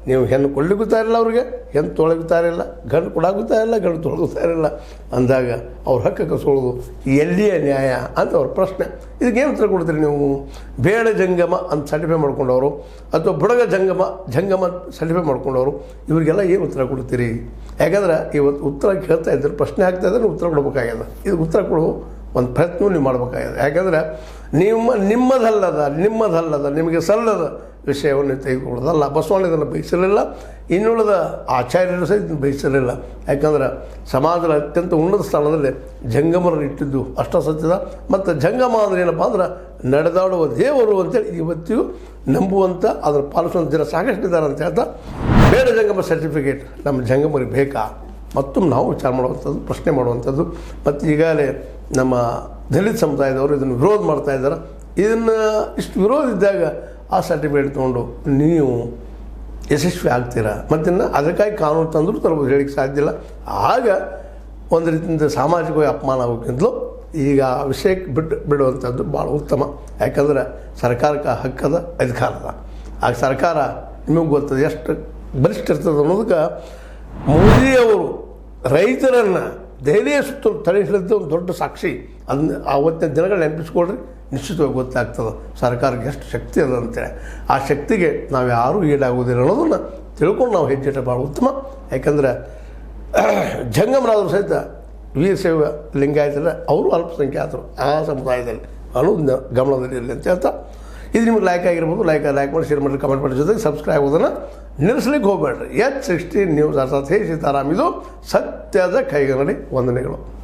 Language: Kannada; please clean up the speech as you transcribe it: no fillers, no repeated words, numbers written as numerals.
ನೀವು ಹೆಣ್ಣು ಕೊಡ್ಲಿಕ್ಕೂತಾ ಇರಲಿಲ್ಲ ಅವ್ರಿಗೆ, ಹೆಣ್ಣು ತೊಳಗುತ್ತಾ ಇರಲಿಲ್ಲ, ಗಂಡು ಕೊಡಾಗುತ್ತಾ ಇಲ್ಲ, ಗಂಡು ತೊಳಗುತ್ತಾ ಇರಲಿಲ್ಲ ಅಂದಾಗ ಅವ್ರ ಹಕ್ಕು ಕಸೋಳೋದು ಎಲ್ಲಿಯ ನ್ಯಾಯ ಅಂತ ಅವ್ರ ಪ್ರಶ್ನೆ. ಇದಕ್ಕೇನು ಉತ್ತರ ಕೊಡ್ತೀರಿ ನೀವು? ಬೇಡ ಜಂಗಮ ಅಂತ ಸರ್ಟಿಫೈ ಮಾಡ್ಕೊಂಡವರು ಅಥವಾ ಬುಡಗ ಜಂಗಮ ಸರ್ಟಿಫೈ ಮಾಡ್ಕೊಂಡವರು ಇವರಿಗೆಲ್ಲ ಏನು ಉತ್ತರ ಕೊಡ್ತೀರಿ? ಯಾಕಂದ್ರೆ ಇವತ್ತು ಉತ್ತರ ಕೇಳ್ತಾ ಇದ್ದಾರೆ, ಪ್ರಶ್ನೆ ಆಗ್ತಾ ಇದ್ದಾರೆ, ಉತ್ತರ ಕೊಡ್ಬೇಕಾಗ್ಯದ. ಇದು ಉತ್ತರ ಕೊಡೋ ಒಂದು ಪ್ರಯತ್ನ ನೀವು ಮಾಡಬೇಕಾಗಿದೆ. ಯಾಕಂದರೆ ನಿಮ್ಮದಲ್ಲದ ನಿಮಗೆ ಸಲ್ಲದ ವಿಷಯವನ್ನು ತೆಗೆದುಕೊಳ್ಳೋದಲ್ಲ. ಬಸವಣ್ಣ ಇದನ್ನು ಬಯಸಿರಲಿಲ್ಲ, ಇನ್ನುಳಿದ ಆಚಾರ್ಯರು ಸಹ ಇದನ್ನು ಬಯಸಿರಲಿಲ್ಲ. ಯಾಕಂದ್ರೆ ಸಮಾಜದ ಅತ್ಯಂತ ಉನ್ನತ ಸ್ಥಾನದಲ್ಲಿ ಜಂಗಮರನ್ನು ಇಟ್ಟಿದ್ದು ಅಷ್ಟ ಸತ್ಯದ. ಮತ್ತು ಜಂಗಮ ಅಂದರೆ ಏನಪ್ಪ ಅಂದ್ರೆ ನಡೆದಾಡುವ ದೇವರು ಅಂತೇಳಿ ಇವತ್ತಿಗೂ ನಂಬುವಂಥ, ಅದನ್ನು ಪಾಲಿಸುವಂಥ ಜನ ಸಾಕಷ್ಟಿದ್ದಾರೆ ಅಂತ ಹೇಳ್ತಾ, ಬೇಡ ಜಂಗಮ ಸರ್ಟಿಫಿಕೇಟ್ ನಮ್ಮ ಜಂಗಮರಿಗೆ ಬೇಕಾ ಮತ್ತೊಮ್ಮೆ ನಾವು ವಿಚಾರ ಮಾಡುವಂಥದ್ದು, ಪ್ರಶ್ನೆ ಮಾಡುವಂಥದ್ದು. ಮತ್ತು ಈಗಾಗಲೇ ನಮ್ಮ ದಲಿತ ಸಮುದಾಯದವರು ಇದನ್ನು ವಿರೋಧ ಮಾಡ್ತಾ ಇದ್ದಾರೆ. ಇದನ್ನು ಇಷ್ಟು ವಿರೋಧ ಇದ್ದಾಗ ಆ ಸರ್ಟಿಫಿಕೇಟ್ ತೊಗೊಂಡು ನೀವು ಯಶಸ್ವಿ ಆಗ್ತೀರಾ? ಮತ್ತಿನ್ನು ಅದಕ್ಕಾಗಿ ಕಾನೂನು ತಂದರೂ ತರಬಹುದು, ಹೇಳಿಕ್ಕೆ ಸಾಧ್ಯ ಇಲ್ಲ. ಆಗ ಒಂದು ರೀತಿಯಿಂದ ಸಾಮಾಜಿಕವಾಗಿ ಅಪಮಾನ ಆಗೋಕ್ಕಿಂತಲೂ ಈಗ ಆ ವಿಷಯಕ್ಕೆ ಬಿಡುವಂಥದ್ದು ಭಾಳ ಉತ್ತಮ. ಯಾಕಂದ್ರೆ ಸರ್ಕಾರಕ್ಕೆ ಹಕ್ಕದ ಅಧಿಕಾರದ, ಆಗ ಸರ್ಕಾರ ನಿಮಗೆ ಗೊತ್ತದೆ ಎಷ್ಟು ಬಲಿಷ್ಠ ಇರ್ತದೆ ಅನ್ನೋದಕ್ಕೆ ಮೋದಿಯವರು ರೈತರನ್ನು ದೆಹಲಿಯ ಸುತ್ತಲೂ ತಡೆ ಹಿಡಿದ ಒಂದು ದೊಡ್ಡ ಸಾಕ್ಷಿ. ಅದನ್ನ ಆವತ್ತಿನ ದಿನಗಳು ನೆನಪಿಸ್ಕೊಳ್ರಿ, ನಿಶ್ಚಿತವಾಗಿ ಗೊತ್ತಾಗ್ತದೆ ಸರ್ಕಾರಕ್ಕೆ ಎಷ್ಟು ಶಕ್ತಿ ಅದ ಅಂತೇಳಿ. ಆ ಶಕ್ತಿಗೆ ನಾವು ಯಾರೂ ಈಡಾಗುವುದಿಲ್ಲ ಅನ್ನೋದನ್ನು ತಿಳ್ಕೊಂಡು ನಾವು ಹೆಜ್ಜೆ ಭಾಳ ಉತ್ತಮ. ಯಾಕಂದರೆ ಜಂಗಮರಾದರು ಸಹಿತ ವೀರಶೈವ ಲಿಂಗಾಯತರ ಅವರು ಅಲ್ಪಸಂಖ್ಯಾತರು ಆ ಸಮುದಾಯದಲ್ಲಿ ಅನ್ನೋದನ್ನ ಗಮನದಲ್ಲಿ ಇರಲಿ ಅಂತ ಹೇಳ್ತಾ, ಇದು ನಿಮ್ಗೆ ಲೈಕ್ ಆಗಿರ್ಬೋದು. ಲೈಕ್ ಮಾಡಿ, ಶೇರ್ ಮಾಡಿ, ಕಮೆಂಟ್ ಮಾಡಿ, ಜೊತೆಗೆ ಸಬ್ಸ್ಕ್ರೈಬ್ ಆಗೋದನ್ನು ನಿಲ್ಲಿಸ್ಲಿಕ್ಕೆ ಹೋಗಬೇಡ್ರಿ. H16 ನ್ಯೂಸ್ ಅರ್ಥಾತ್ ಹೇ ಸೀತಾರಾಮ್, ಇದು ಸತ್ಯದ ಕೈಗನ್ನಡಿ. ವಂದನೆಗಳು.